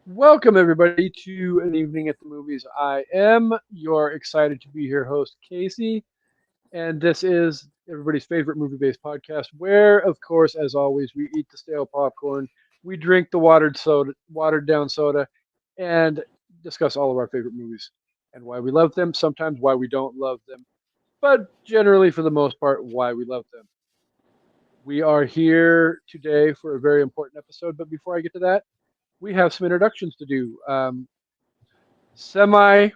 Welcome, everybody, to an evening at the movies. I am your excited to be here host, Casey, and this is everybody's favorite movie based podcast where, of course, as always, we eat the stale popcorn, we drink the watered down soda, and discuss all of our favorite movies and why we love them, sometimes why we don't love them, but generally, for the most part, why we love them. We are here today for a very important episode, but before I get to that, we have some introductions to do. Semi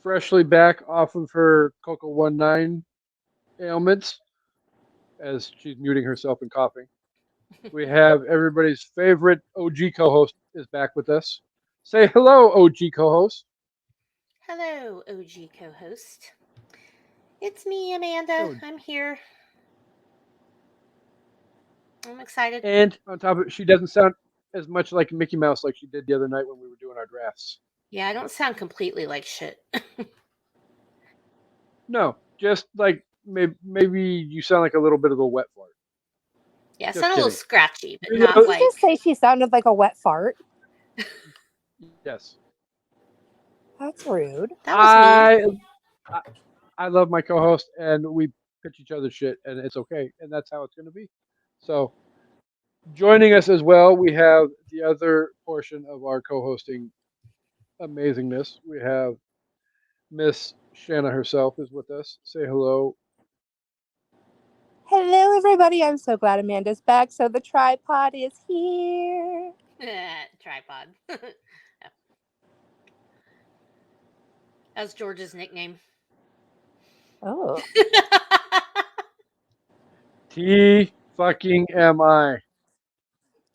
freshly back off of her Coco 19 ailments, as she's muting herself and coughing. We have everybody's favorite OG co-host is back with us. Say hello, OG co-host. Hello, OG co host. It's me, Amanda. Oh, I'm here. I'm excited. and on top of it, she doesn't sound as much like Mickey Mouse like she did the other night when we were doing our drafts. Yeah, I don't sound completely like shit. No, just like maybe you sound like a little bit of a wet fart. Yeah, I Just sound a little kidding. scratchy, but You not know, Did you like. just say she sounded like a wet fart? yes, That's rude. That was mean. I I love my co-host, and we pitch each other shit, and it's okay, and that's how it's going to be. So, joining us as well, we have the other portion of our co-hosting amazingness. We have Miss Shanna herself is with us. Say hello. Hello, everybody. I'm so glad Amanda's back. So the tripod is here. Tripod. That's George's nickname. Oh, T fucking am I?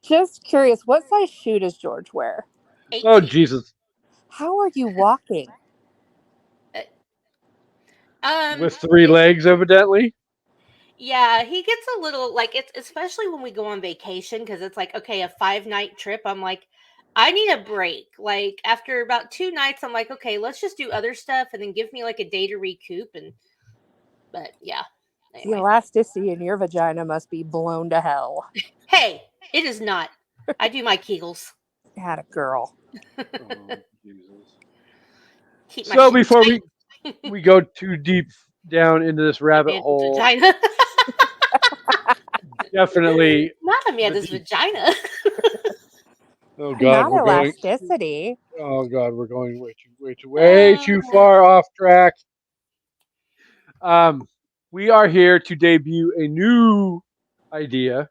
just curious. What size shoe does George wear? Oh 18. Jesus! How are you walking? Uh, Um, With three it's legs, evidently. yeah, he gets a little like it's especially when we go on vacation because it's like okay, a 5 night trip. I'm like, I need a break. Like after about 2 nights, I'm like, okay, let's just do other stuff and then give me like a day to recoup. And but yeah, The anyway, elasticity in your vagina must be blown to hell. hey, it is not. I do my Kegels. Had a girl. Oh Jesus! Keep my So shit before tight. we go too deep down into this rabbit Amanda's hole, vagina. definitely Not the Amanda's deep. vagina. Oh God, Not we're going. elasticity. Oh God, we're going way Uh, too far off track. Um, we are here to debut a new idea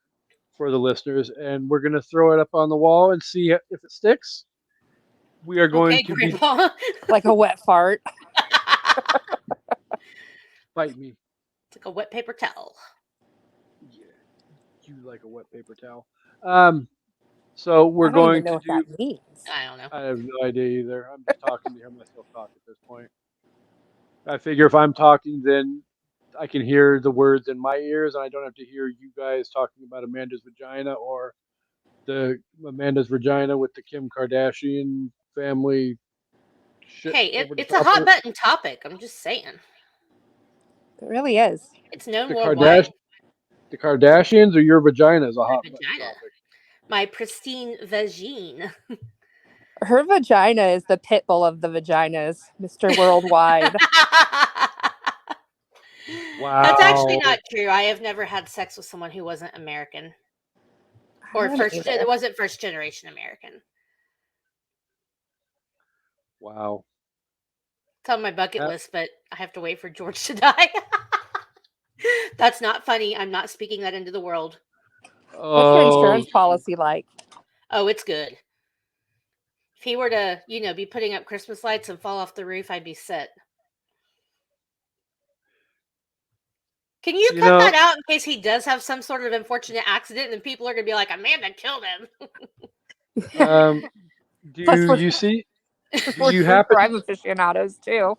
for the listeners, and we're going to throw it up on the wall and see if it sticks. We are going okay, to be Grandpa. Like a wet fart. bite me. It's like a wet paper towel. Yeah, you like a wet paper towel. Um, so we're I don't going even to know what that do. means. I don't know. I have no idea either. I'm just talking to hear myself talk at this point. I figure if I'm talking, then I can hear the words in my ears, and I don't have to hear you guys talking about Amanda's vagina or the Amanda's vagina with the Kim Kardashian family shit Hey, over the it's a top of hot it. button topic. I'm just saying. It really is. It's known The worldwide. the Kardashians or your vagina is a My hot button vagina. topic. My pristine vagine. Her vagina is the pit bull of the vaginas, Mr. Worldwide. That's actually Wow, not true. I have never had sex with someone who wasn't American I or haven't it either. wasn't first generation American. wow. It's on my bucket That, list, but I have to wait for George to die. That's not funny. I'm not speaking that into the world. What's your oh, insurance policy like? Oh, it's good. If he were to, be putting up Christmas lights and fall off the roof, I'd be set. Can you you cut know, that out in case he does have some sort of unfortunate accident and people are going to be like, Amanda killed him? um, Plus, do you see? Do we're you true happen? crime aficionados too.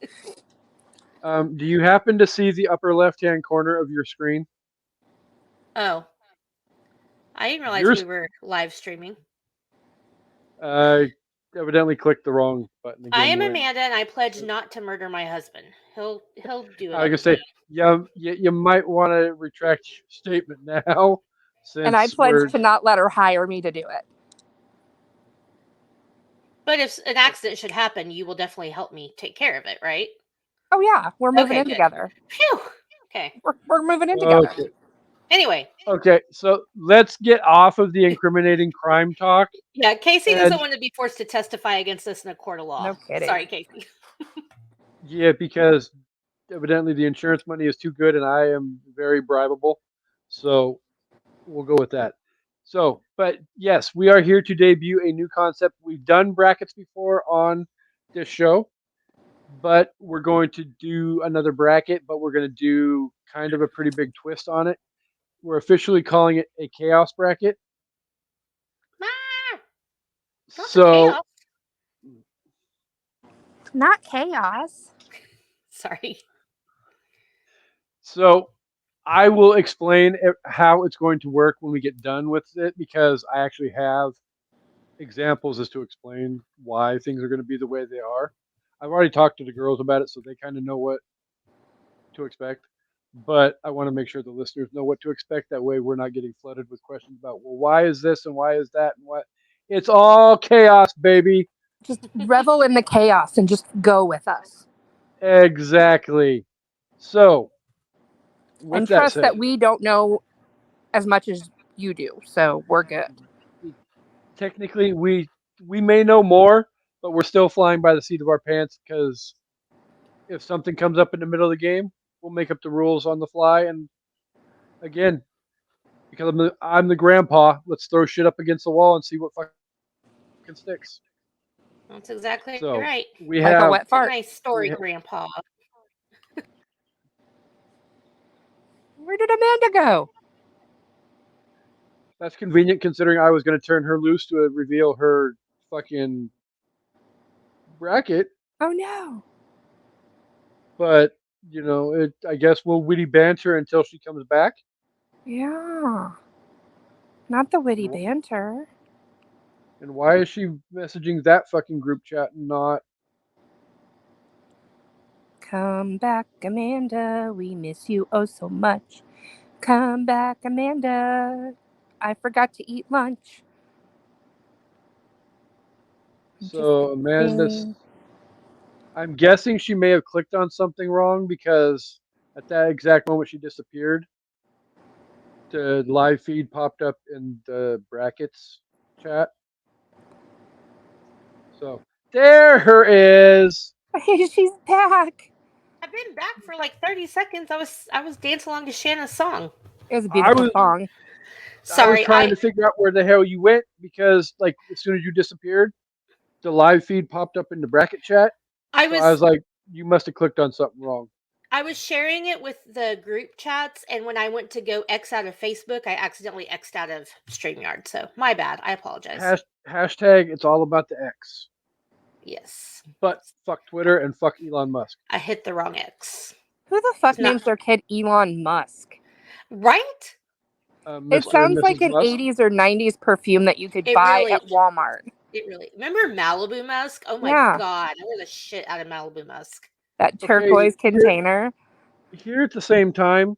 Do you happen to see the upper left-hand corner of your screen? Oh, I didn't realize Yours we were live streaming. uh, evidently clicked the wrong button I again. am When Amanda and I pledge not to murder my husband. He'll do it I was up gonna to me. say, yeah, you might want to retract your statement now, And I since pledge we're to not let her hire me to do it. But if an accident should happen, you will definitely help me take care of it, right? Oh yeah, we're moving Okay, in good. together. Phew. Okay. We're moving in together. Okay. Anyway, Okay. So let's get off of the incriminating crime talk. yeah, Casey And doesn't want to be forced to testify against us in a court of law. No kidding. Sorry, Casey. yeah, because evidently the insurance money is too good, and I am very bribable. So we'll go with that. So, but yes, we are here to debut a new concept. We've done brackets before on this show, but we're going to do another bracket, but we're going to do kind of a pretty big twist on it. We're officially calling it a chaos bracket. Ah, not the So, chaos. Not chaos. Sorry. so I will explain how it's going to work when we get done with it because I actually have examples as to explain why things are going to be the way they are. I've already talked to the girls about it, so they kind of know what to expect. But I want to make sure the listeners know what to expect. That way, we're not getting flooded with questions about, well, why is this and why is that and what. It's all chaos, baby. Just revel in the chaos and just go with us. Exactly. So, with And that trust said, that we don't know as much as you do, so we're good. technically, we may know more, but we're still flying by the seat of our pants because if something comes up in the middle of the game, we'll make up the rules on the fly. And again, because I'm the grandpa, let's throw shit up against the wall and see what fucking sticks. That's exactly So right. we Like a have wet It's a fart. nice story, Yeah. Grandpa. Where did Amanda go? that's convenient considering I was going to turn her loose to reveal her fucking bracket, Oh no. but I guess we'll witty banter until she comes back. Yeah. Not the witty And banter. And why is she messaging that fucking group chat and not? Come back, Amanda. We miss you oh so much. Come back, Amanda. I forgot to eat lunch. I'm just So Amanda's. kidding. I'm guessing she may have clicked on something wrong because at that exact moment she disappeared. The live feed popped up in the brackets chat. So there her is. She's back. I've been back for like 30 seconds. I was dancing along to Shanna's song. It was a I beautiful was song. I was Sorry, trying to figure out where the hell you went because like as soon as you disappeared, the live feed popped up in the bracket chat. I So I was was like, you must have clicked on something wrong. I was sharing it with the group chats, and when I went to go X out of Facebook, I accidentally X'd out of StreamYard. So my bad. I apologize. Hashtag it's all about the X. Yes, But fuck Twitter and fuck Elon Musk. I hit the wrong X. Who the fuck It's not- names their kid Elon Musk? Right? Mr. It sounds and like Mrs. an Musk. 80s or 90s perfume that you could It buy really- at Walmart. It really. Remember Malibu Musk? Oh my Yeah. god, I wear the shit out of Malibu Musk. That Okay, turquoise container. Here at the same time,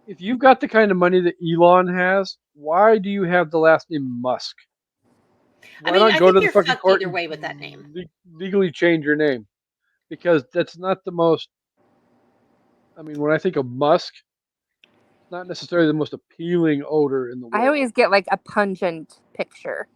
if you've got the kind of money that Elon has, why do you have the last name Musk? Why I mean, not I go think to the you're fucking fucked court either and way with that name. legally change your name? Because that's not the most. I mean, when I think of Musk, it's not necessarily the most appealing odor in the world. I always get like a pungent picture.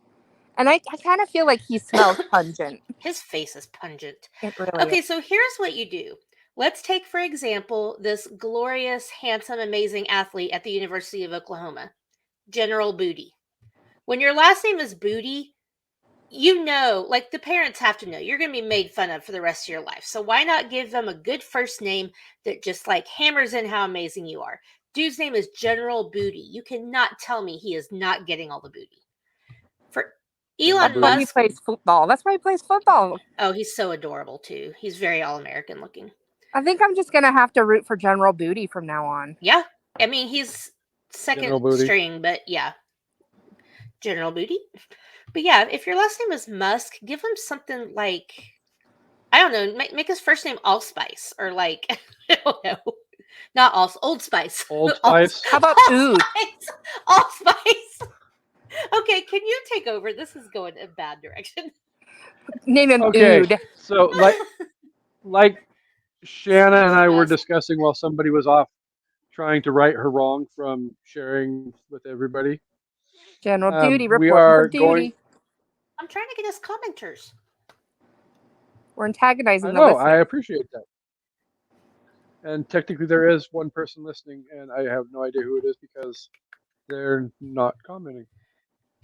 And I kind of feel like he smells pungent. His face is pungent. It really Okay, is. so here's what you do. Let's take, for example, this glorious, handsome, amazing athlete at the University of Oklahoma, General Booty. When your last name is Booty, you know, like the parents have to know you're going to be made fun of for the rest of your life. So why not give them a good first name that just like hammers in how amazing you are? Dude's name is General Booty. You cannot tell me he is not getting all the booty. For Elon That's why he Musk, plays football. That's why he plays football. oh, he's so adorable too. He's very all-American looking. I think I'm just going to have to root for General Booty from now on. Yeah. I mean, he's second General Booty. string, but yeah. General Booty. But yeah, if your last name is Musk, give him something like, I don't know, make his first name Allspice or like, I don't know. Not Old Spice. Old Spice. How about Oud? Allspice. Okay, can you take over? This is going in a bad direction. Name him Okay, Ood. so like Shanna and I were Yes. discussing while somebody was off trying to right her wrong from sharing with everybody. General duty, We reporting for are going. duty. I'm trying to get us commenters. We're I antagonizing the know. I listener. appreciate that. And technically, there is one person listening, and I have no idea who it is because they're not commenting.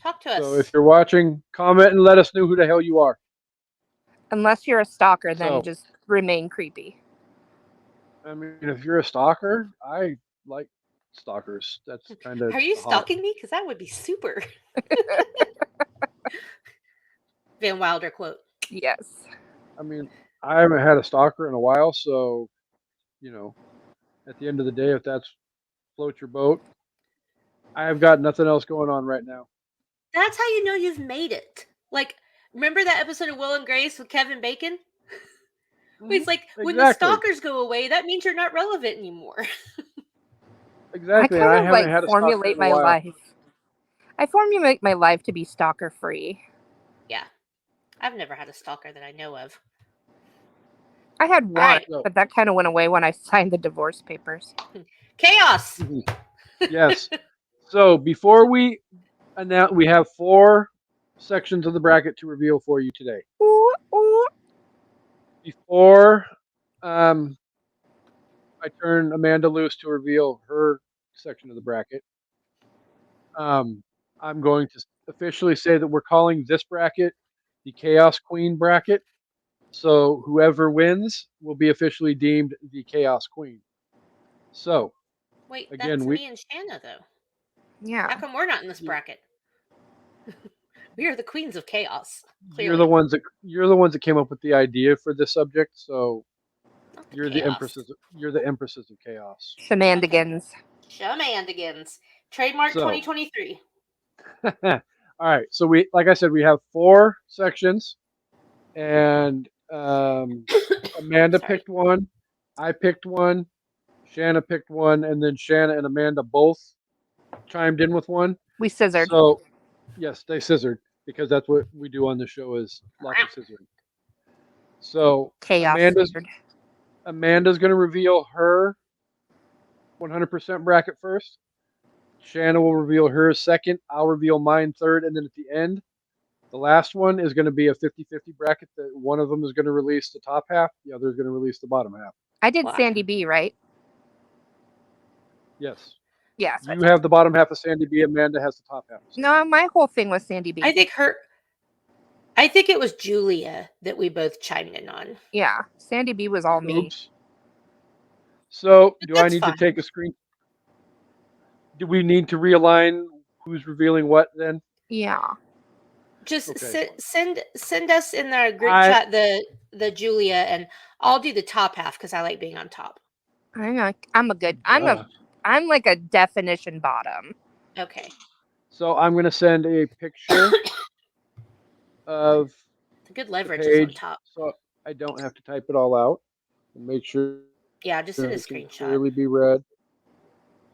Talk to So us. if you're watching, comment and let us know who the hell you are. Unless you're a stalker, then So, just remain creepy. I mean, if you're a stalker, I like stalkers. That's kind of Are you hot. stalking me? Because that would be super. Van Wilder quote. Yes. I mean, I haven't had a stalker in a while, so you know, at the end of the day, if that's float your boat, I have got nothing else going on right now. That's how you know you've made it. Like, remember that episode of Will and Grace with Kevin Bacon? He's like, when the Exactly, stalkers go away, that means you're not relevant anymore. exactly. I And I kind of haven't like had a stalker formulate in a my while. life. I formulate my life to be stalker free. Yeah. I've never had a stalker that I know of. I had one, right. So, but that kind of went away when I signed the divorce papers. Chaos. yes. So before we announce, we have 4 sections of the bracket to reveal for you today. Ooh, ooh. Before I turn Amanda loose to reveal her section of the bracket, I'm going to officially say that we're calling this bracket the Chaos Queen bracket. So whoever wins will be officially deemed the Chaos Queen. So Wait, again, that's we me and Shanna, though. How Yeah. come we're not in this bracket? We are the queens of chaos. Clearly. you're the ones that came up with the idea for this subject. So Not the you're chaos. the empresses. You're the empresses of chaos. Shenanigans. Shenanigans. Trademark So 2023. all right. So we, like I said, we have 4 sections, and Amanda Sorry. picked one, I picked one, Shanna picked one, and then Shanna and Amanda both chimed in with one. We scissored. So yes, they scissored because that's what we do on the show is lots of scissoring. So Chaos. Amanda's going to reveal her 100% bracket first. Shanna will reveal hers second. I'll reveal mine third, and then at the end, the last one is going to be a 50-50 bracket that one of them is going to release the top half, the other is going to release the bottom half. I did Wow. Sandy B, right? Yes. Yes. You have the bottom half of Sandy B. Amanda has the top half. No, my whole thing was Sandy B. I think it was Julia that we both chimed in on. Yeah, Sandy B was all me. Oops. So, But do I that's need fine. to take a screen? Do we need to realign who's revealing what then? Yeah. Just Okay. send us in our group chat the Julia, and I'll do the top half because I like being on top. I'm like a definition bottom. Okay. So I'm going to send a picture of The good the leverage is on page, top. so I don't have to type it all out, and make sure Yeah, just send a it can screenshot. clearly be read.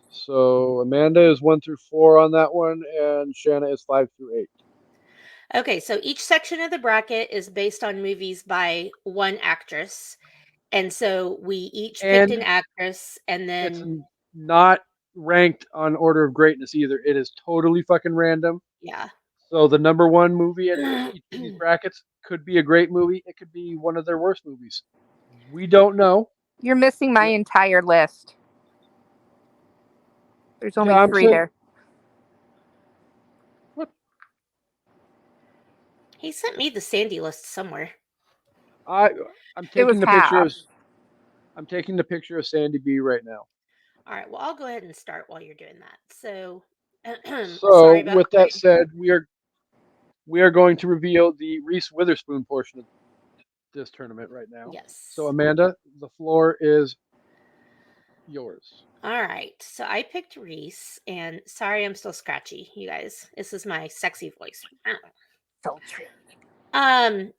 So Amanda is 1 through 4 on that one, and Shanna is 5 through 8. Okay, so each section of the bracket is based on movies by one actress. And so we each picked an And actress, and it's then not ranked on order of greatness either. It is totally fucking random. yeah. So the number 1 movie in each of these brackets could be a great movie. It could be one of their worst movies. We don't know. You're missing my entire list. There's only Yeah, I'm 3 saying- there. What? He sent me the Sandy list somewhere. I'm was taking the picture half. of I'm taking the picture of Sandy B right now. All right, well, I'll go ahead and start while you're doing that. So, So sorry about with the that rain. said, we are going to reveal the Reese Witherspoon portion of this tournament right now. Yes. So Amanda, the floor is yours. All right. So I picked Reese, and sorry, I'm still scratchy, you guys. This is my sexy voice. Sultry.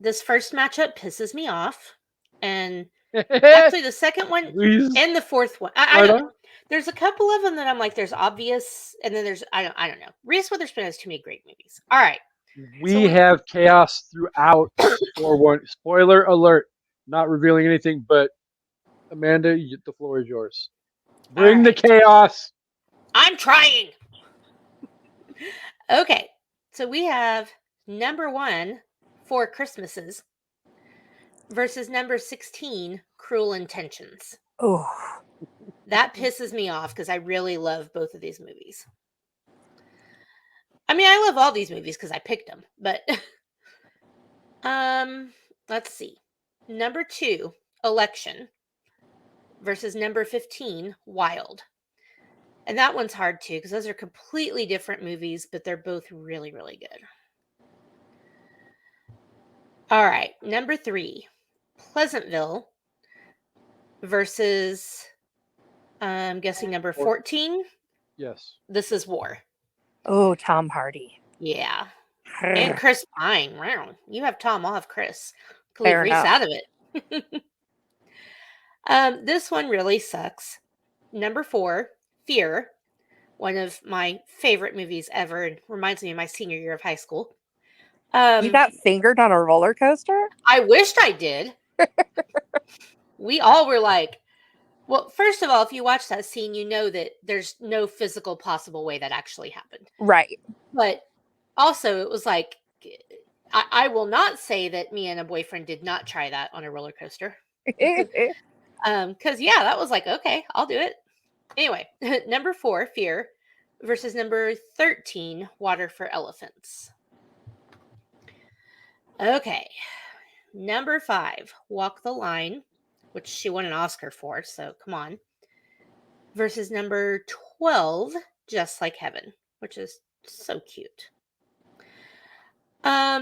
This first matchup pisses me off, and actually the second one Reese, and the fourth one. I don't know. There's a couple of them that I'm like, there's obvious, and then there's I don't know. Reese Witherspoon has too many great movies. All right. We have chaos throughout. Forewarn. Spoiler alert. Not revealing anything, but Amanda, the floor is yours. Bring the right. chaos. I'm trying. Okay. So we have number 1, Four Christmases, versus number 16, Cruel Intentions. Oh, That pisses me off because I really love both of these movies. I mean, I love all these movies because I picked them, but let's see. Number 2, Election, versus number 15, Wild. And that one's hard too because those are completely different movies, but they're both really, really good. All right, number 3, Pleasantville, versus I'm guessing number 14, Yes. This Is War. oh, Tom Hardy. Yeah. And Chris Pine. Wow. You have Tom, I'll have Chris. Can leave Fair Reese enough. out of it. This one really sucks. Number 4, Fear. One of my favorite movies ever. It reminds me of my senior year of high school. You got fingered on a roller coaster? I wished I did. We all were like, well, first of all, if you watch that scene, you know that there's no physical possible way that actually happened. Right. But also, it was like, I will not say that me and a boyfriend did not try that on a roller coaster. Because, yeah, that was like, okay, I'll do it. Anyway, number 4, Fear, versus number 13, Water for Elephants. Okay. Number 5, Walk the Line, which she won an Oscar for, so come on. Versus number 12, Just Like Heaven, which is so cute.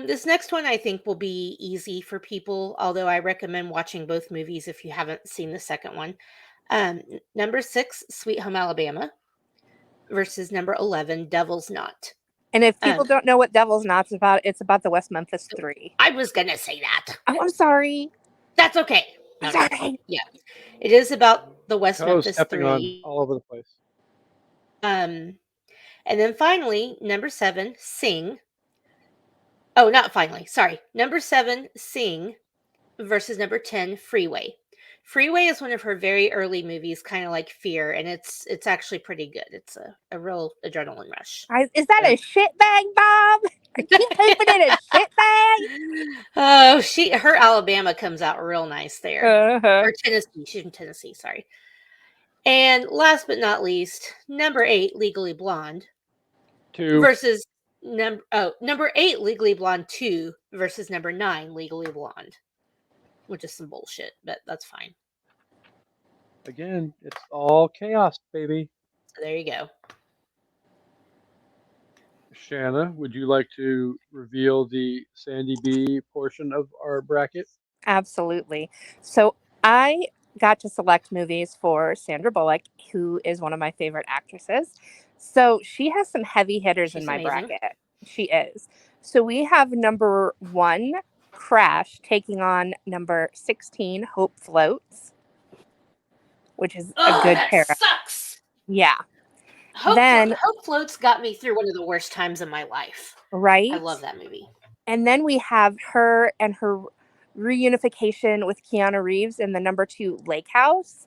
This next one I think will be easy for people, although I recommend watching both movies if you haven't seen the second one. Number 6, Sweet Home Alabama, versus number 11, Devil's Knot. And if people don't know what Devil's Knot's about, it's about the West Memphis 3. I was gonna say that. Oh, I'm sorry. That's okay. I'm sorry. Yeah, it is about the West Toes Memphis stepping on 3. all over the place. And then finally, number 7, Sing. Oh, not finally. Sorry. Number 7, Sing, versus number 10, Freeway. Freeway is one of her very early movies, kind of like Fear, and it's actually pretty good. It's a real adrenaline rush. Is that a shit bag, Bob? Are you pooping in a shit bag? Oh, her Alabama comes out real nice there. Or Tennessee. She's from Tennessee, sorry. And last but not least, number 8, Legally Blonde. 2. Versus number 8, Legally Blonde 2, versus number 9, Legally Blonde. Which is some bullshit, but that's fine. Again, it's all chaos, baby. So there you go. Shanna, would you like to reveal the Sandy B portion of our bracket? Absolutely. So I got to select movies for Sandra Bullock, who is one of my favorite actresses. So she has some heavy hitters in my bracket. She is. So we have number 1, Crash, taking on number 16, Hope Floats, which is a good pair. That sucks. Yeah. Hope Floats got me through one of the worst times of my life. Right? I love that movie. And then we have her and her reunification with Keanu Reeves in the number 2, Lake House,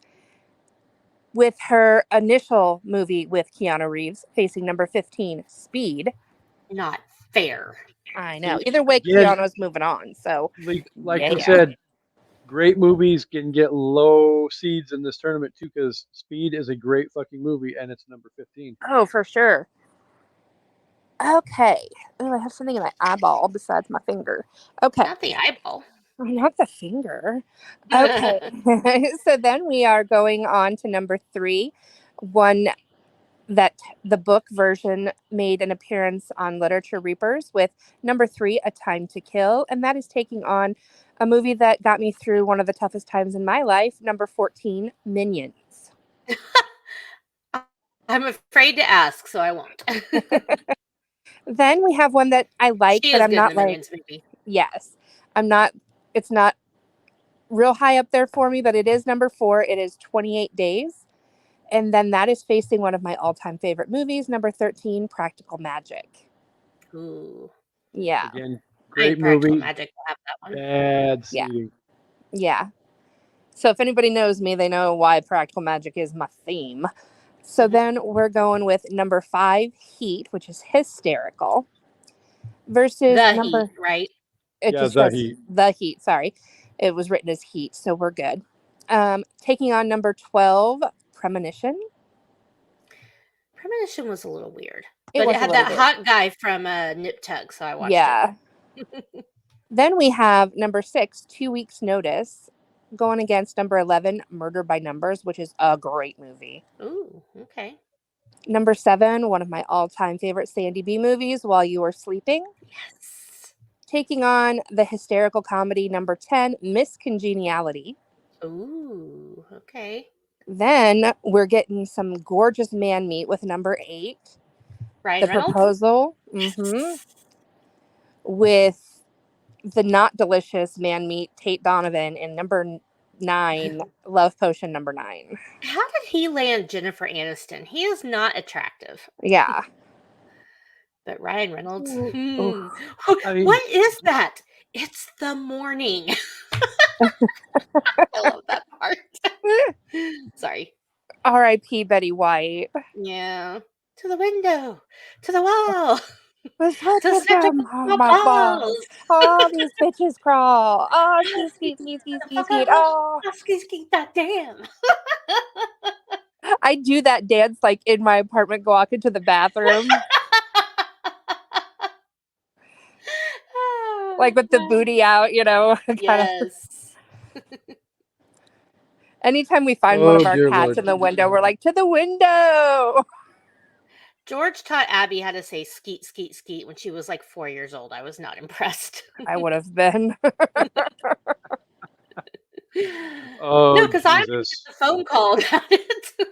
with her initial movie with Keanu Reeves facing number 15, Speed. Not fair. I know. Either way, Keanu's moving on. So, like you said, great movies can get low seeds in this tournament too, because Speed is a great fucking movie, and it's number 15. Oh, for sure. Okay. Oh, I have something in my eyeball besides my finger. Okay. Not the eyeball. Not the finger. Okay. So then we are going on to number 3, one that the book version made an appearance on Literature Reapers with number 3, A Time to Kill. And that is taking on a movie that got me through one of the toughest times in my life, number 14, Minions. I'm afraid to ask, so I won't. Then we have one that I like, but I'm not like, movie. Yes, I'm not, it's not real high up there for me, but it is number 4. It is 28 Days. And then that is facing one of my all-time favorite movies, number 13, Practical Magic. Ooh. Yeah. Again, I think great Practical movie. Magic will have that one. Bad Yeah. seating. Yeah. So if anybody knows me, they know why Practical Magic is my theme. So then we're going with number 5, Heat, which is hysterical, versus The number. Heat, right? It Yeah, just The says Heat. The Heat. Sorry, it was written as Heat, so we're good. Taking on number 12, Premonition. Premonition was a little weird, It but was it a had little that weird. hot guy from Nip Tuck, so I watched Yeah. Then we have number 6, 2 Weeks Notice, going against number 11, Murder by Numbers, which is a great movie. it. Ooh, okay. Number 7, one of my all-time favorite Sandy B movies, While You Were Sleeping. Yes. Taking on the hysterical comedy number 10, Miss Congeniality. Ooh, okay. Then we're getting some gorgeous man meat with number 8, Ryan The Reynolds. Proposal. With the not delicious man meat, Tate Donovan, and number 9, Love Potion number 9. How did he land Jennifer Aniston? He is not attractive. Yeah. But Ryan Reynolds. Ooh. I mean, What is that? It's the morning. I love that part. Sorry. R.I.P. Betty White. Yeah. To the window. To the wall. Was such To a snip dumb my my balls. balls. All these bitches crawl. Oh, ski, ski, ski, ski, ski. Oh. That damn. I do that dance like in my apartment, walk into the bathroom, like with the booty out, kinda. Yes. Anytime we find one of our dear cats Lord. in the window, we're like, to the window. George taught Abby how to say skeet, skeet, skeet when she was like 4 years old. I was not impressed. I would have been. Oh, No, because I didn't Jesus. get the phone call about it.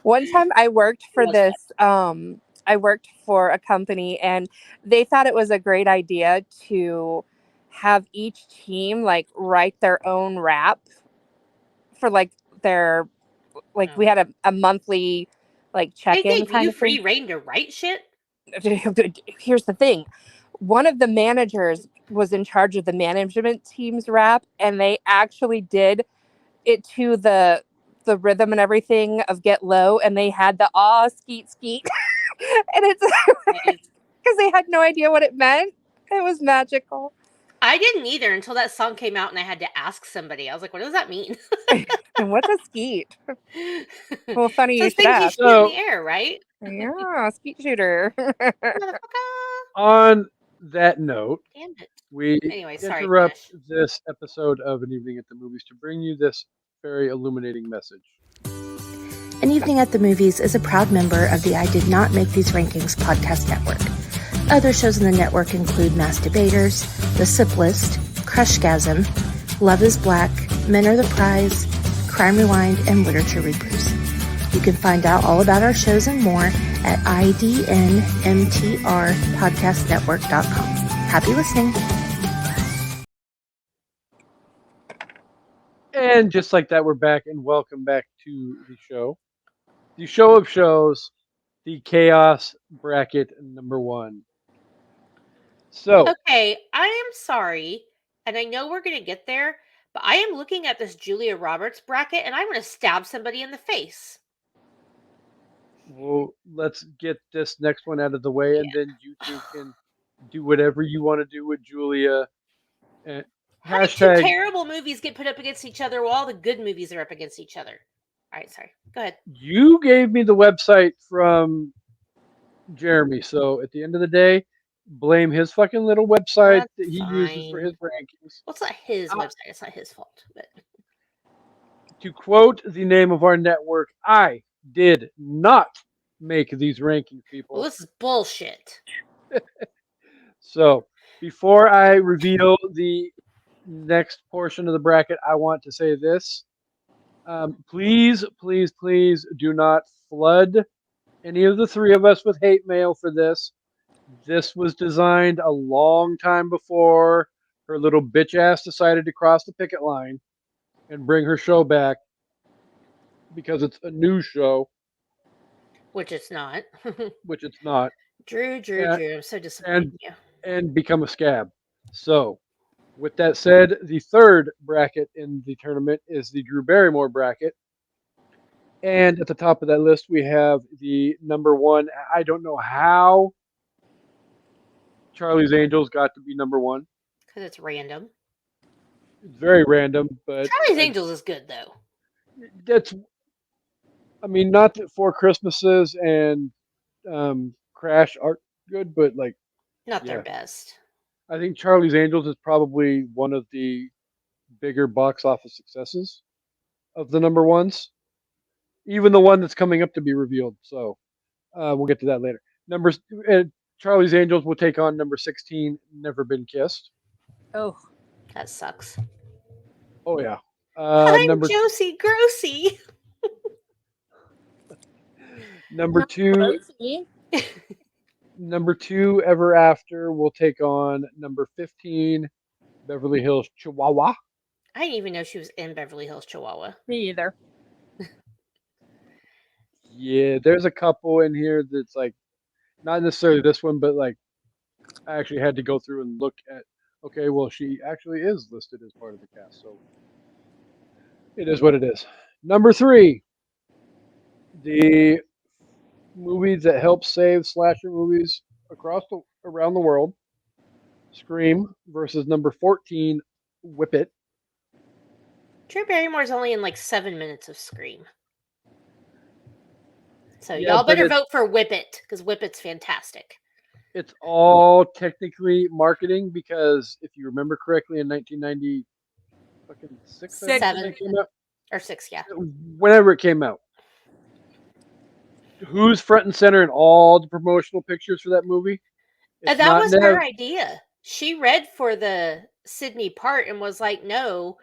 One time I worked for Was that- this, I worked for a company and they thought it was a great idea to have each team like write their own rap for like their, like we had a monthly like They check-in gave kind you of thing. free reign to write shit? Here's the thing. One of the managers was in charge of the management team's rap and they actually did it to the rhythm and everything of Get Low, and they had the skeet skeet and it's because they had no idea what it meant. It was magical. I didn't either until that song came out and I had to ask somebody. I was like, what does that mean? And what's a skeet? Well, funny you Those should things you ask. shoot in the air, right? Yeah, skeet shooter. Motherfucker. On that note, Damn it. we Anyway, sorry, interrupt finish. this episode of An Evening at the Movies to bring you this very illuminating message. An Evening at the Movies is a proud member of the I Did Not Make These Rankings podcast network. Other shows in the network include Mass Debaters, The Sip List, Crushgasm, Love is Black, Men Are the Prize, Crime Rewind, and Literature Rebrews. You can find out all about our shows and more at idnmtrpodcastnetwork.com. Happy listening. And just like that, we're back, and welcome back to the show. The show of shows, the Chaos Bracket number 1. So, Okay, I am sorry, and I know we're going to get there, but I am looking at this Julia Roberts bracket, and I want to stab somebody in the face. well, let's get this next one out of the way, and then you two can do whatever you want to do with Julia. And How do two terrible movies get put up against each other while all the good movies are up against each other? All right, sorry. Go ahead. you gave me the website from Jeremy, so at the end of the day, blame his fucking little website That's that he uses for fine. his rankings. Well, it's not his website. It's not his fault. But To quote the name of our network, I did not make these rankings, people. well, this is bullshit. So before I reveal the next portion of the bracket, I want to say this. Please, please, please do not flood any of the three of us with hate mail for this. This was designed a long time before her little bitch ass decided to cross the picket line and bring her show back because it's a news show, Which it's not. which it's not. Drew. Yeah, I'm so disappointed in you. and become a scab. So, with that said, the third bracket in the tournament is the Drew Barrymore bracket. And at the top of that list, we have the number one. I don't know how Charlie's Angels got to be number one. Because it's random. It's very random, but Charlie's Angels is good though. that's. I mean, not that Four Christmases and Crash aren't good, but like, Not their yeah, best. I think Charlie's Angels is probably one of the bigger box office successes of the number ones. Even the one that's coming up to be revealed. So we'll get to that later. Numbers. Charlie's Angels will take on number 16, Never Been Kissed. Oh, That sucks. Oh yeah. I'm Number Josie Grossi. number two. Number 2, Ever After, will take on number 15, Beverly Hills Chihuahua. I didn't even know she was in Beverly Hills, Chihuahua. Me either. Yeah, there's a couple in here that's like not necessarily this one, but like I actually had to go through and look at. Okay, well, she actually is listed as part of the cast, so it is what it is. Number 3, the movie that helped save slasher movies around the world. Scream versus number 14, Whip It. Drew Barrymore's only in like 7 minutes of Scream. So Yeah, y'all but better vote for Whip It, because Whip It's fantastic. it's all technically marketing because if you remember correctly, in 1996, I think Seven. it came out. Or 6, yeah. Whenever it came out, who's front and center in all the promotional pictures for that movie? It's That not was Nev. her idea. She read for the Sydney part and was like, no.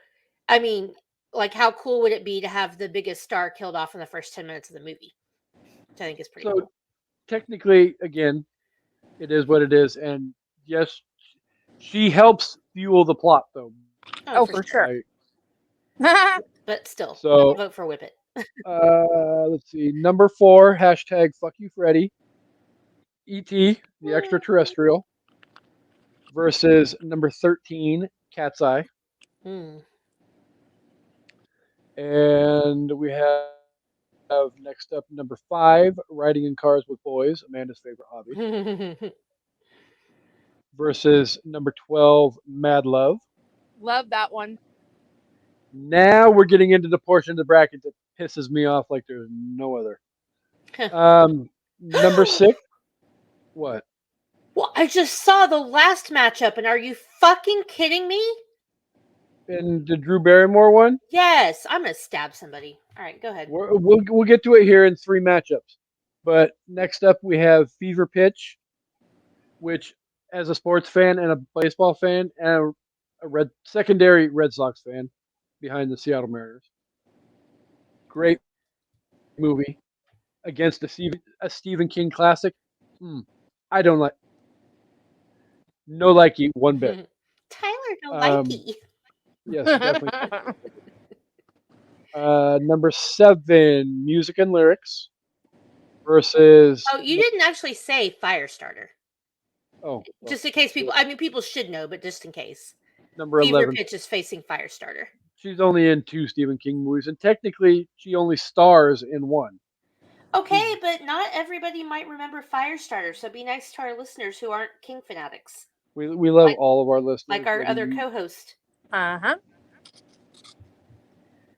I mean, like, how cool would it be to have the biggest star killed off in the first 10 minutes of the movie? Which I think is pretty So cool. technically, again, it is what it is, and yes, she helps fuel the plot, though. Oh, for sure. But still, So vote for Whip It. let's see. Number 4, hashtag Fuck You Freddy. E.T. the Extraterrestrial versus number 13, Cat's Eye. Hmm. And we have next up number 5, Riding in Cars with Boys, Amanda's favorite hobby, versus number 12, Mad Love. Love that one. Now we're getting into the portion of the bracket that pisses me off like there's no other. Number 6, what? Well, I just saw the last matchup, and are you fucking kidding me? In the Drew Barrymore one? Yes, I'm gonna stab somebody. All right, go ahead. We'll get to it here in 3 matchups. But next up we have Fever Pitch, which, as a sports fan and a baseball fan and a secondary Red Sox fan behind the Seattle Mariners, great movie against a Stephen King classic. I don't like, no likey one bit. Tyler, no likey. Yes, definitely. Number 7, Music and Lyrics versus. Oh, you didn't actually say Firestarter. Oh, well, just in case people. I mean, people should know, but just in case. number Fever 11. Pitch is facing Firestarter. She's only in 2 Stephen King movies, and technically, she only stars in 1. Okay, but not everybody might remember Firestarter, so be nice to our listeners who aren't King fanatics. We love all of our listeners, like our other co-host.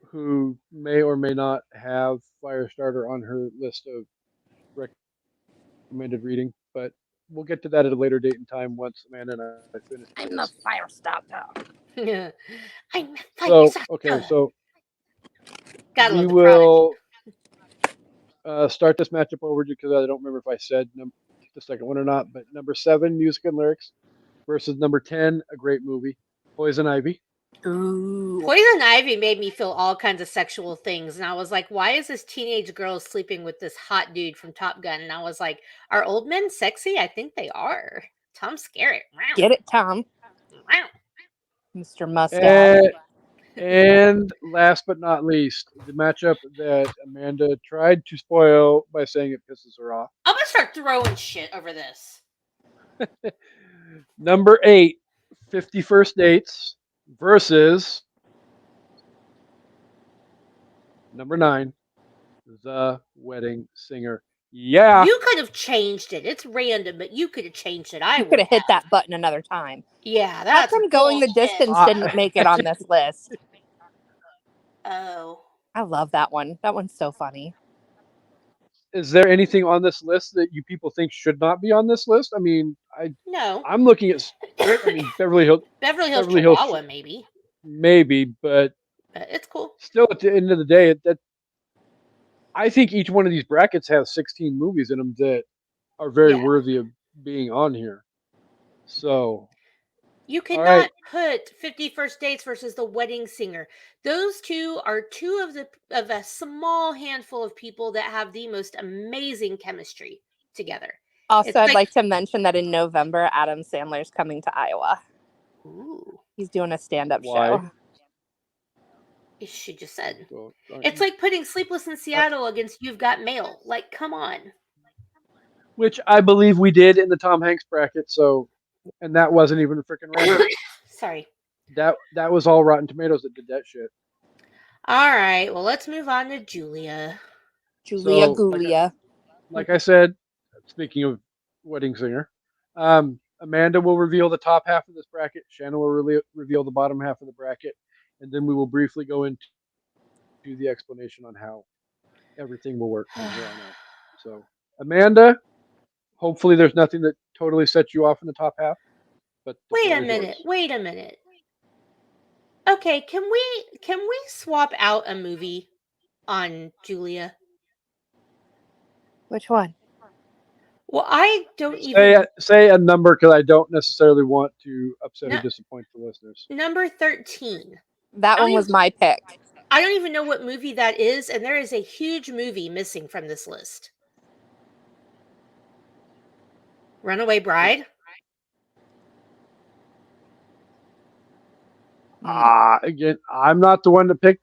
Who may or may not have Firestarter on her list of recommended reading, but we'll get to that at a later date and time once Amanda and I finish. I'm the Firestarter. I'm So Firestarter. okay, so Gotta we love the will start this matchup over because I don't remember if I said the second one or not. But number 7, Music and Lyrics, versus number 10, a great movie, Poison Ivy. Ooh. Poison Ivy made me feel all kinds of sexual things, and I was like, "Why is this teenage girl sleeping with this hot dude from Top Gun?" And I was like, "Are old men sexy? I think they are." Tom Skerritt. Get it, Tom. Wow. Mr. Mustache. And last but not least, the matchup that Amanda tried to spoil by saying it pisses her off. I'm gonna start throwing shit over this. Number 8, 50 First Dates versus number 9, The Wedding Singer. Yeah, You could have changed it. It's random, but you could have changed it. I You could would have hit that button another time. Yeah, How that's come Going the bullshit. Distance didn't make it on this list? Oh. I love that one. That one's so funny. is there anything on this list that you people think should not be on this list? I mean, No. I'm looking at. I mean, Beverly Hills, Beverly Hills Beverly Hills, Chihuahua, maybe. maybe, but But it's cool. still, at the end of the day, that I think each one of these brackets has 16 movies in them that are very Yeah. worthy of being on here. So, You all cannot right, put 50 First Dates versus The Wedding Singer. Those two are two of a small handful of people that have the most amazing chemistry together. Also, It's I'd like to mention that in November, Adam Sandler's coming to Iowa. Ooh, He's doing a stand-up Why? show. she just said. so, It's like putting Sleepless in Seattle against You've Got Mail. Like, come on. which I believe we did in the Tom Hanks bracket. So, and that wasn't even freaking random. Sorry. That was all Rotten Tomatoes that did that shit. All right. Well, let's move on to Julia. Julia So, Gulia. like I said, speaking of Wedding Singer, Amanda will reveal the top half of this bracket. Shannon will reveal the bottom half of the bracket, and then we will briefly go into the explanation on how everything will work from here on out. So, Amanda, hopefully there's nothing that totally sets you off in the top half. But the Wait floor a is minute. yours. Wait a minute. Okay, can we swap out a movie on Julia? Which one? Well, I don't even Say a number because I don't necessarily want to upset No. or disappoint the listeners. number 13. That one was my pick. I don't even know what movie that is, and there is a huge movie missing from this list. Runaway Bride? Again, I'm not the one to pick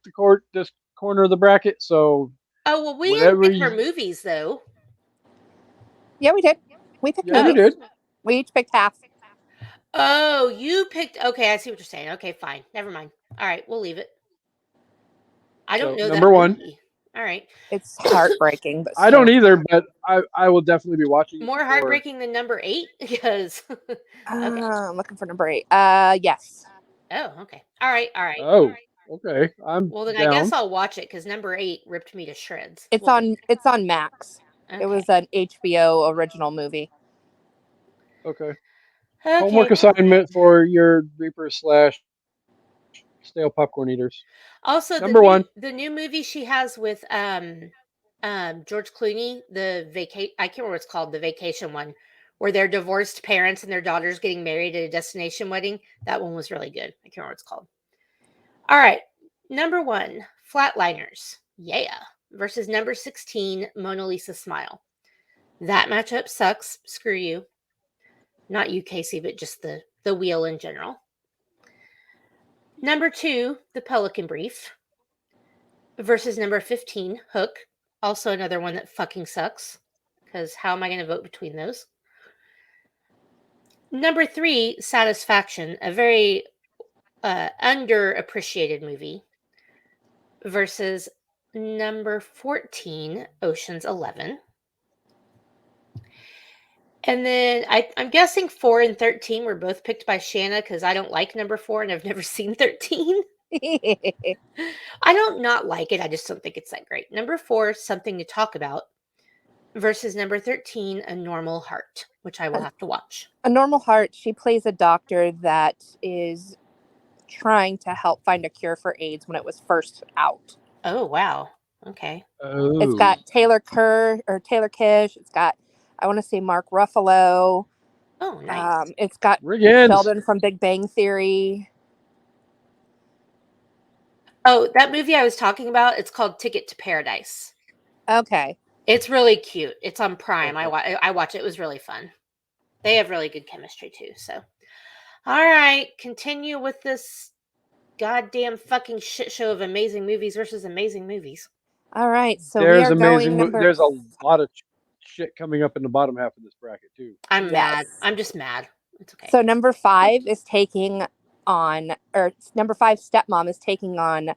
this corner of the bracket, so Oh, well, we whatever didn't pick her you- movies, though. Yeah, we did. We picked yeah, you movies. did. We each picked half. Oh, you picked. Okay, I see what you're saying. Okay, fine. Never mind. All right, we'll leave it. I don't So, know number that one. movie. All right. It's heartbreaking, but I don't either, but I will definitely be watching it. More before- heartbreaking than number 8? Because. Okay. I'm looking for number 8. Yes. Oh, okay. All right. All right. Oh, okay. I'm Well, then down. I guess I'll watch it because number 8 ripped me to shreds. It's on Max. Okay. It was an HBO original movie. Okay. Okay. Homework assignment for your Reaper / stale popcorn eaters. Also, Number one. the new movie she has with George Clooney, I can't remember what it's called, the vacation one, where they're divorced parents and their daughter's getting married at a destination wedding. That one was really good. I can't remember what it's called. All right, number 1, Flatliners, yeah, versus number 16, Mona Lisa Smile. That matchup sucks. Screw you. Not you, Casey, but just the wheel in general. Number 2, The Pelican Brief versus number 15, Hook. Also another one that fucking sucks, because how am I going to vote between those? Number 3, Satisfaction, a very underappreciated movie, versus number 14, Ocean's 11. And then I'm guessing 4 and 13 were both picked by Shanna because I don't like number 4 and I've never seen 13. I don't not like it. I just don't think it's that great. Number 4, Something to Talk About, versus number 13, A Normal Heart, which I will have to watch. A Normal Heart, she plays a doctor that is trying to help find a cure for AIDS when it was first out. Oh, wow. Okay. Oh. It's got Taylor Kish. It's got, I want to say, Mark Ruffalo. Oh, nice. It's got Riggins. Sheldon from Big Bang Theory. Oh, that movie I was talking about, it's called Ticket to Paradise. Okay. It's really cute. It's on Prime. Okay. I watch it. It was really fun. They have really good chemistry too. So, all right, continue with this goddamn fucking shit show of amazing movies versus amazing movies. All right, so we There's are amazing. going number. There's a lot of shit coming up in the bottom half of this bracket too. I'm mad. Yes. I'm just mad. It's okay. So number 5 is taking on, or number 5, Stepmom is taking on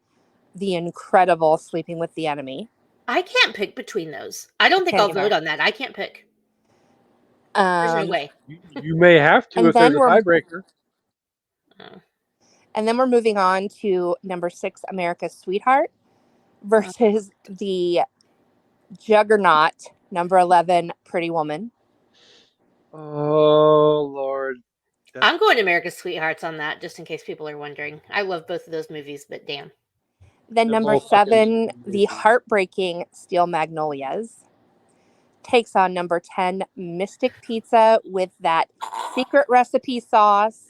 the incredible Sleeping with the Enemy. I can't pick between those. I don't think Can't I'll either. vote on that. I can't pick. There's no way. You may have to And if there's then a we're- tiebreaker. Oh. And then we're moving on to number 6, America's Sweetheart, versus the juggernaut, number 11, Pretty Woman. Oh Lord. I'm going to America's Sweethearts on that, just in case people are wondering. I love both of those movies, but damn. Then They're number both fucking 7, the amazing. heartbreaking Steel Magnolias, takes on number 10, Mystic Pizza, with that secret recipe sauce.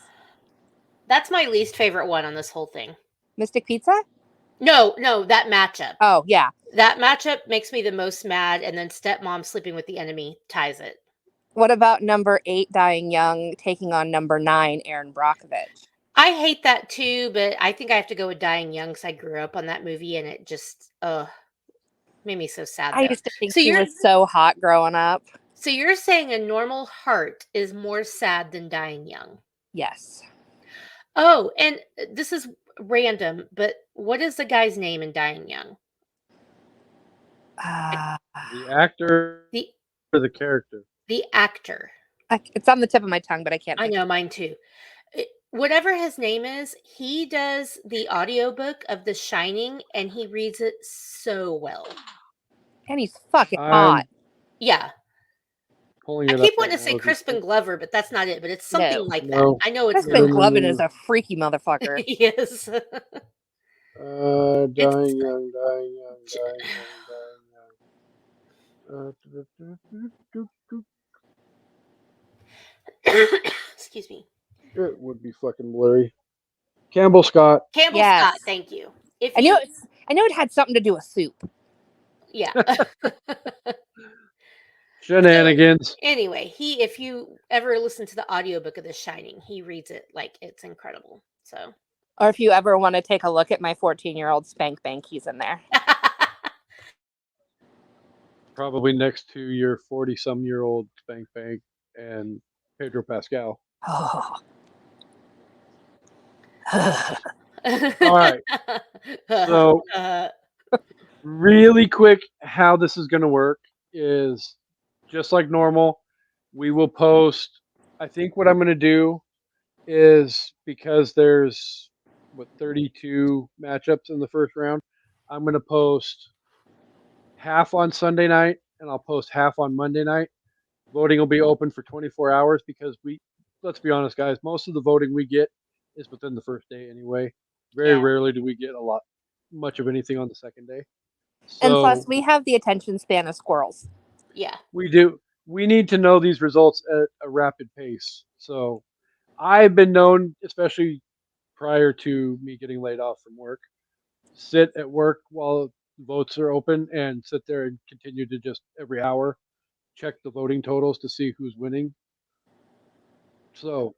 That's my least favorite one on this whole thing. Mystic Pizza? No, that matchup. Oh, yeah. That matchup makes me the most mad, and then Stepmom Sleeping with the Enemy ties it. What about number 8, Dying Young, taking on number 9, Aaron Brockovich? I hate that too, but I think I have to go with Dying Young because I grew up on that movie, and it just made me so sad. I though. used to think So he you're- was so hot growing up. So you're saying A Normal Heart is more sad than Dying Young? Yes. Oh, and this is random, but what is the guy's name in Dying Young? The actor The or the character? the actor. It's on the tip of my tongue, but I can't I think. know, mine too. Whatever his name is, he does the audiobook of The Shining, and he reads it so well. And he's fucking I'm hot. Yeah. pulling I it keep up wanting right to say now. Crispin Glover, but that's not it. But it's something No. like No. that. I know it's Crispin not. Glovin is a freaky motherfucker. Yes. Dying young, dying young, dying young, dying young. Excuse me. It would be fucking blurry. Campbell Scott. Campbell Yes. Scott, thank you. If I you, knew it had something to do with soup. yeah. Shenanigans. Anyway, if you ever listen to the audiobook of The Shining, he reads it like it's incredible. So Or if you ever want to take a look at my 14-year-old Spank Bank, he's in there. Probably next to your 40-some-year-old Spank Bank and Pedro Pascal. Oh. All right. So, really quick, how this is going to work is just like normal. We will post. I think what I'm going to do is, because there's 32 matchups in the first round, I'm going to post half on Sunday night and I'll post half on Monday night. Voting will be open for 24 hours because let's be honest, guys, most of the voting we get is within the first day anyway. Very rarely do we get much of anything on the second day. So And plus, we have the attention span of squirrels. Yeah. we do. We need to know these results at a rapid pace. So I've been known, especially prior to me getting laid off from work, sit at work while votes are open and sit there and continue to just every hour check the voting totals to see who's winning. So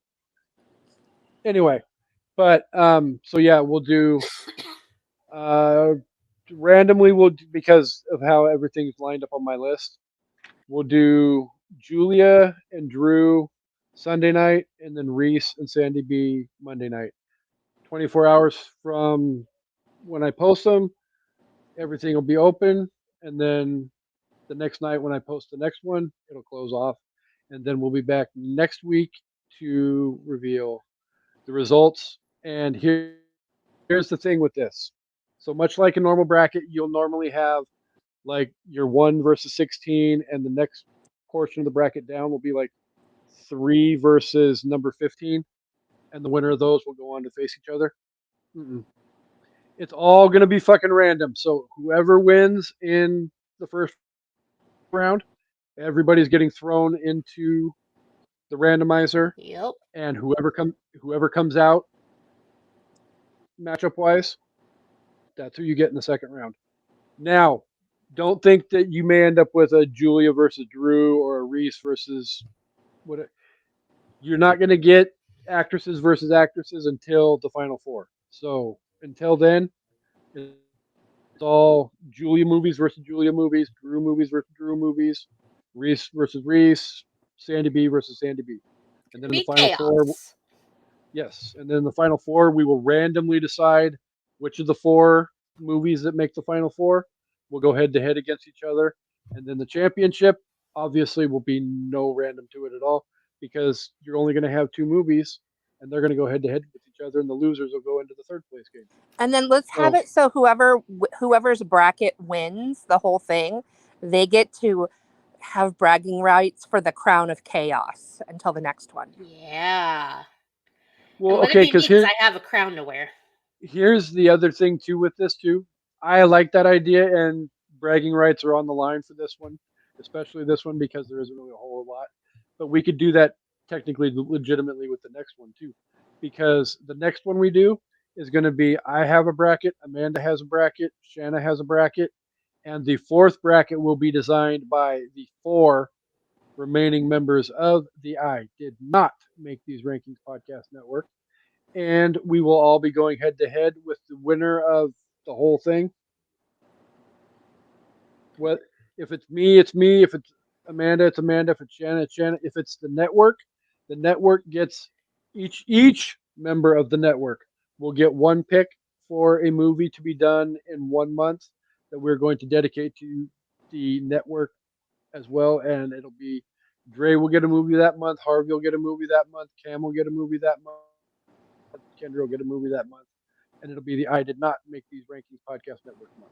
anyway, but so yeah, we'll do randomly. Because of how everything's lined up on my list, we'll do Julia and Drew Sunday night, and then Reese and Sandy B Monday night. 24 hours from when I post them, everything will be open, and then the next night when I post the next one, it'll close off, and then we'll be back next week to reveal the results. And here's the thing with this. So much like a normal bracket, you'll normally have like your 1 versus 16, and the next portion of the bracket down will be like 3 versus number 15, and the winner of those will go on to face each other. It's all going to be fucking random. So whoever wins in the first round, everybody's getting thrown into the randomizer, Yep. and whoever comes out matchup wise, that's who you get in the second round. Now, don't think that you may end up with a Julia versus Drew or a Reese versus what. You're not going to get actresses versus actresses until the final four. So until then, it's all Julia movies versus Julia movies, Drew movies versus Drew movies, Reese versus Reese, Sandy B versus Sandy B. And then in the Be final four, chaos. yes, and then in the final four, we will randomly decide which of the four movies that make the final four will go head to head against each other. And then the championship obviously will be no random to it at all because you're only going to have two movies and they're going to go head to head with each other, and the losers will go into the third place game. And then let's have it so whoever's bracket wins the whole thing, they get to have bragging rights for the crown of chaos until the next one. Yeah. Well, and okay, because I have a crown to wear. Here's the other thing too with this too. I like that idea, and bragging rights are on the line for this one, especially this one because there isn't really a whole lot. But we could do that technically, legitimately with the next one too, because the next one we do is going to be I have a bracket, Amanda has a bracket, Shanna has a bracket, and the fourth bracket will be designed by the four remaining members of the I Did Not Make These Rankings Podcast Network. And we will all be going head to head with the winner of the whole thing. What if it's me, it's me. If it's Amanda, it's Amanda. If it's Shanna, it's Shanna. If it's the network gets each member of the network will get one pick for a movie to be done in 1 month that we're going to dedicate to the network as well. And it'll be Dre will get a movie that month, Harvey will get a movie that month, Cam will get a movie that month, Kendra will get a movie that month, and it'll be the I Did Not Make These Rankings Podcast Network month.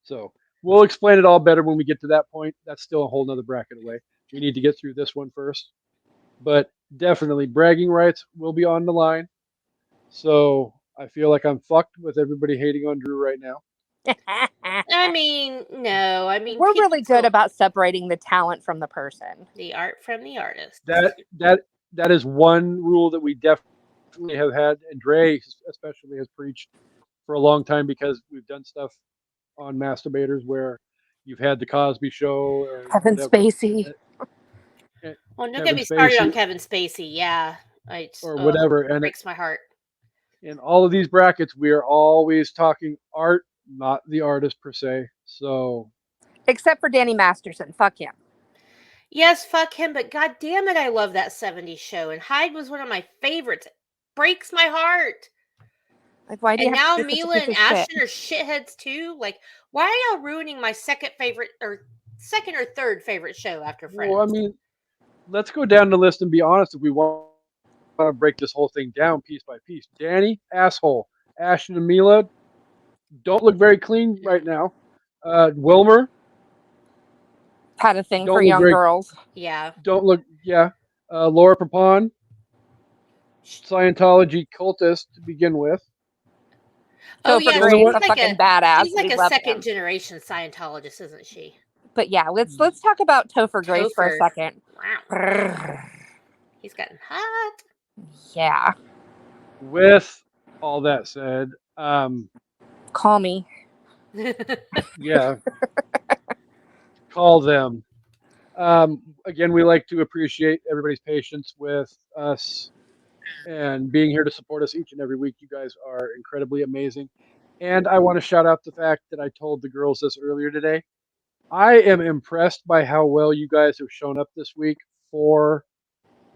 So we'll explain it all better when we get to that point. That's still a whole nother bracket away. We need to get through this one first. But definitely, bragging rights will be on the line. So I feel like I'm fucked with everybody hating on Drew right now. I mean, no. I mean, we're really good about separating the talent from the person, the art from the artist. That is one rule that we definitely have had, and Dre especially has preached for a long time because we've done stuff on Masturbators where you've had the Cosby Show or Kevin Spacey. Well, don't get me started on Kevin Spacey. Yeah, or whatever, and it breaks my heart. In all of these brackets, we are always talking art, not the artist per se. So, except for Danny Masterson, fuck him. Yes, fuck him, but god damn it, I love that 70s show. And Hyde was one of my favorites. It breaks my heart. Like, why do you have now Mila and Ashton are shitheads too? Like, why are y'all ruining my second or third favorite show after Friends? Well, I mean, let's go down the list and be honest if we want to break this whole thing down piece by piece. Danny, asshole. Ashton and Mila don't look very clean right now. Wilmer had a thing for young girls. Yeah. Don't look, yeah. Laura Prepon, Scientology cultist to begin with. Oh, yeah, she's a fucking badass. She's like a second generation Scientologist, isn't she? But yeah, let's talk about Topher Grace for a second. Wow. He's gotten hot. Yeah. With all that said, call me. Yeah. Call them. Again, we like to appreciate everybody's patience with us and being here to support us each and every week. You guys are incredibly amazing. And I want to shout out the fact that I told the girls this earlier today. I am impressed by how well you guys have shown up this week for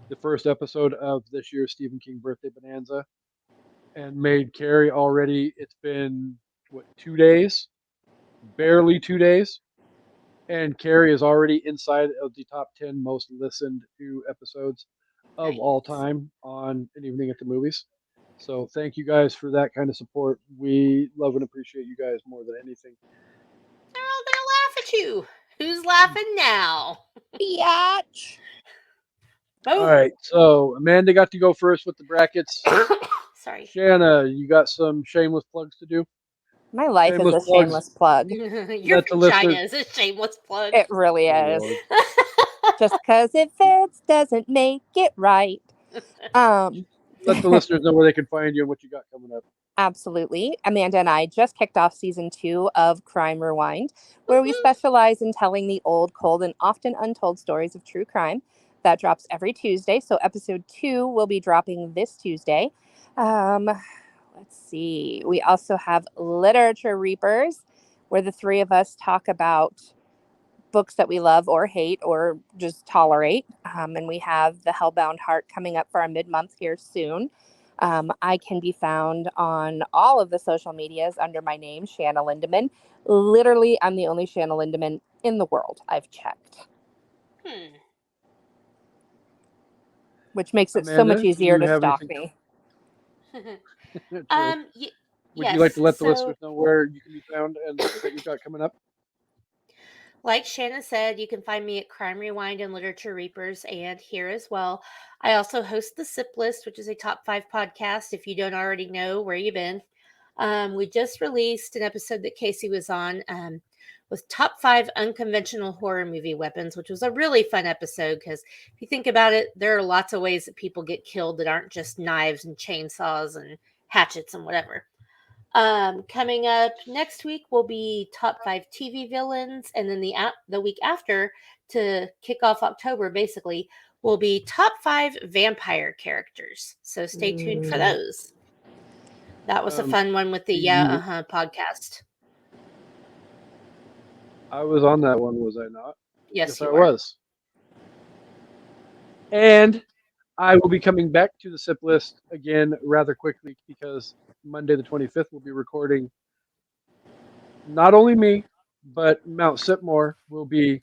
the first episode of this year's Stephen King Birthday Bonanza and made Carrie already. It's been, 2 days? Barely 2 days. And Carrie is already inside of the top 10 most listened to episodes of all time on An Evening at the Movies. So thank you guys for that kind of support. We love and appreciate you guys more than anything. They're all gonna laugh at you. Who's laughing now? Biatch. All right, so Amanda got to go first with the brackets. Sorry. Shanna, you got some shameless plugs to do? My life is a shameless plug. Your vagina is a shameless plug. It really is. Just because it fits doesn't make it right. Let the listeners know where they can find you and what you got coming up. Absolutely. Amanda and I just kicked off season 2 of Crime Rewind, where we specialize in telling the old, cold, and often untold stories of true crime. That drops every Tuesday. So episode 2 will be dropping this Tuesday. let's see. We also have Literature Reapers, where the three of us talk about books that we love or hate or just tolerate. And we have The Hellbound Heart coming up for our mid-month here soon. I can be found on all of the social medias under my name, Shanna Lindemann. Literally, I'm the only Shanna Lindemann in the world. I've checked. Which makes it so much easier to stalk me. Would you like to let the listeners know where you can be found and what you've got coming up? Like Shanna said, you can find me at Crime Rewind and Literature Reapers and here as well. I also host the Sip List, which is a top 5 podcast. If you don't already know, where you been? We just released an episode that Casey was on with top 5 unconventional horror movie weapons, which was a really fun episode because if you think about it, there are lots of ways that people get killed that aren't just knives and chainsaws and hatchets and whatever. Coming up next week will be top 5 TV villains, and then the week after, to kick off October, basically, will be top 5 vampire characters. So stay tuned for those. That was a fun one with the podcast. I was on that one, was I not? Yes, I was. And I will be coming back to the Sip List again rather quickly because Monday the 25th we'll be recording. Not only me, but Mount Sipmore will be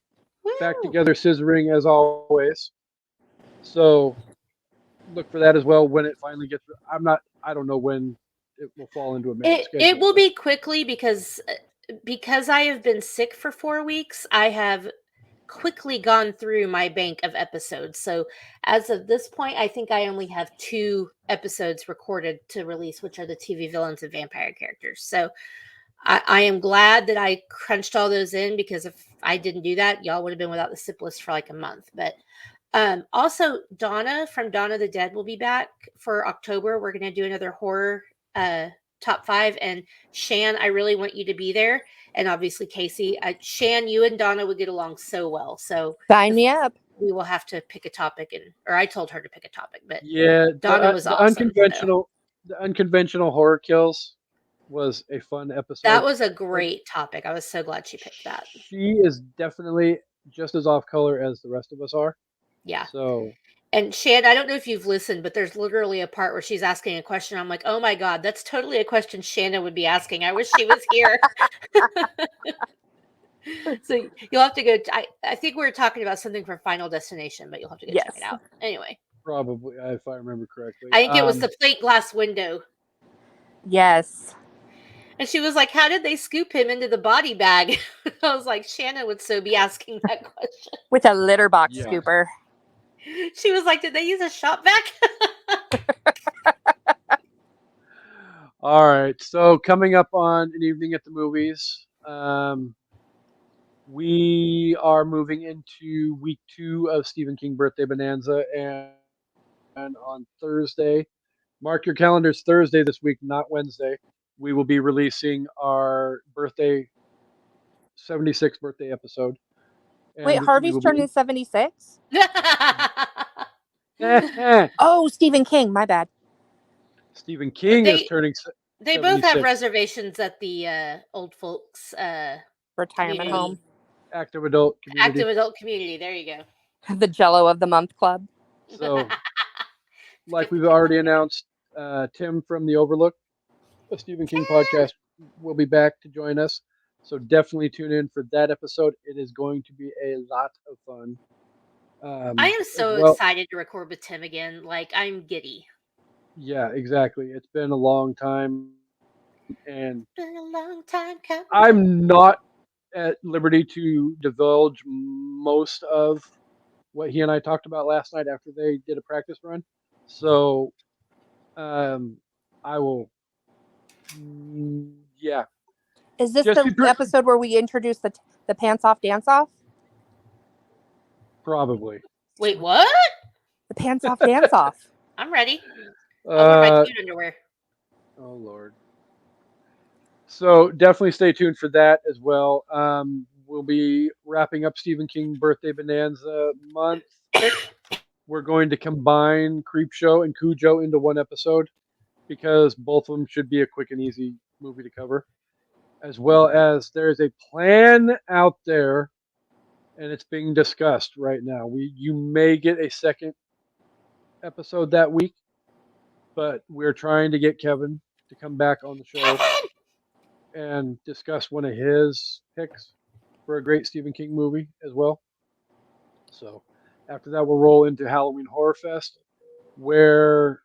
back together scissoring as always. So look for that as well when it finally gets. I don't know when it will fall into a schedule. It will be quickly because I have been sick for 4 weeks. I have quickly gone through my bank of episodes. So as of this point, I think I only have 2 episodes recorded to release, which are the TV villains and vampire characters. So I am glad that I crunched all those in, because if I didn't do that, y'all would have been without the Sip List for like a month. But also, Donna from Dawn of the Dead will be back for October. We're going to do another horror top 5. And Shan, I really want you to be there. And obviously, Casey. Shan, you and Donna would get along so well. So sign me up. We will have to pick a topic, or I told her to pick a topic. But yeah, Donna was awesome. The unconventional horror kills was a fun episode. That was a great topic. I was so glad she picked that. She is definitely just as off color as the rest of us are. Yeah. So. And Shan, I don't know if you've listened, but there's literally a part where she's asking a question. I'm like, oh my God, that's totally a question Shanna would be asking. I wish she was here. So you'll have to go. I think we were talking about something for Final Destination, but you'll have to go check it out. Anyway. Probably, if I remember correctly. I think it was the plate glass window. Yes. And she was like, how did they scoop him into the body bag? I was like, Shanna would so be asking that question. With a litter box scooper. She was like, did they use a shop vac? All right. So coming up on An Evening at the Movies, we are moving into week 2 of Stephen King Birthday Bonanza. And on Thursday, mark your calendars, Thursday this week, not Wednesday, we will be releasing our 76th birthday episode. And wait, Harvey's turning 76? Oh, Stephen King, my bad. Stephen King is turning 76. They both have reservations at the old folks retirement home. Active adult community. Active adult community, there you go. The Jello of the Month Club. So, like we've already announced, Tim from The Overlook, a Stephen King podcast, will be back to join us. So definitely tune in for that episode. It is going to be a lot of fun. I am so excited to record with Tim again. Like, I'm giddy. Yeah, exactly. It's been a long time. And been a long time coming. I'm not at liberty to divulge most of what he and I talked about last night after they did a practice run. So I will, yeah. Is this the episode where we introduce the pants off dance off? Probably. Wait, what? The pants off dance off. I'm ready. I'll wear my cute underwear. Oh Lord. So definitely stay tuned for that as well. We'll be wrapping up Stephen King Birthday Bonanza month. We're going to combine Creepshow and Cujo into one episode. because both of them should be a quick and easy movie to cover. As well as there's a plan out there, and it's being discussed right now. You may get a second episode that week, but we're trying to get Kevin to come back on the show and discuss one of his picks for a great Stephen King movie as well. So after that, we'll roll into Halloween Horror Fest, where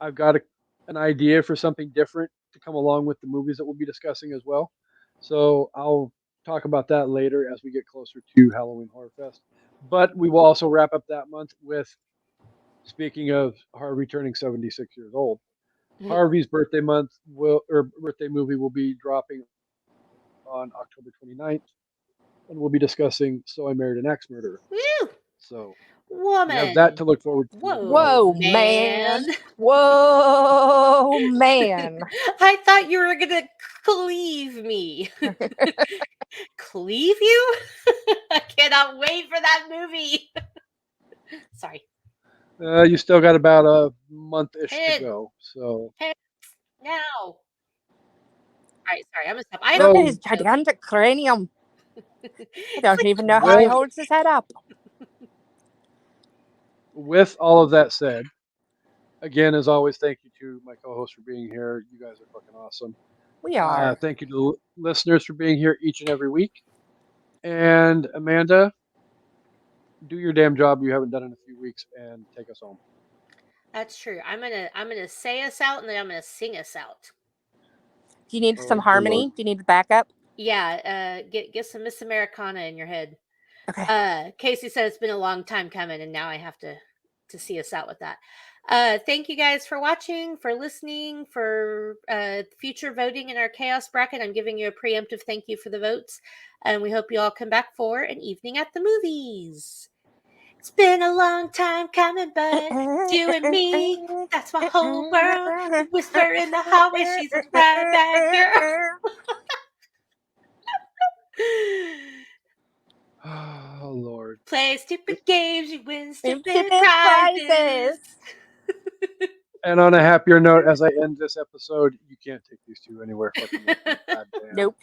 I've got an idea for something different to come along with the movies that we'll be discussing as well. So I'll talk about that later as we get closer to Halloween Horror Fest. But we will also wrap up that month with, speaking of Harvey turning 76 years old, Harvey's birthday birthday movie will be dropping on October 29th, and we'll be discussing So I Married an Axe Murderer. Woo! So Woman. you have that to look forward to. Whoa, man. Whoa, man. I thought you were going to cleave me. Cleave you? I cannot wait for that movie. Sorry. You still got about a month-ish to go. So now. All right, sorry, I'm gonna stop. Look at his gigantic cranium. I don't even know how he holds his head up. With all of that said, again, as always, thank you to my co-host for being here. You guys are fucking awesome. We are. Thank you to the listeners for being here each and every week. And Amanda, do your damn job you haven't done in a few weeks and take us home. That's true. I'm gonna say us out and then I'm gonna sing us out. Do you need some harmony? Do you need backup? Yeah, get some Miss Americana in your head. Okay. Casey said it's been a long time coming, and now I have to see us out with that. Thank you guys for watching, for listening, for future voting in our chaos bracket. I'm giving you a preemptive thank you for the votes, and we hope you all come back for an evening at the movies. It's been a long time coming, but you and me, that's my whole world. Whisper in the hallway, she's a right back girl. Oh, Lord. Play stupid games, you win stupid prizes. And on a happier note, as I end this episode, you can't take these two anywhere. Fucking with me. Goddamn. Nope.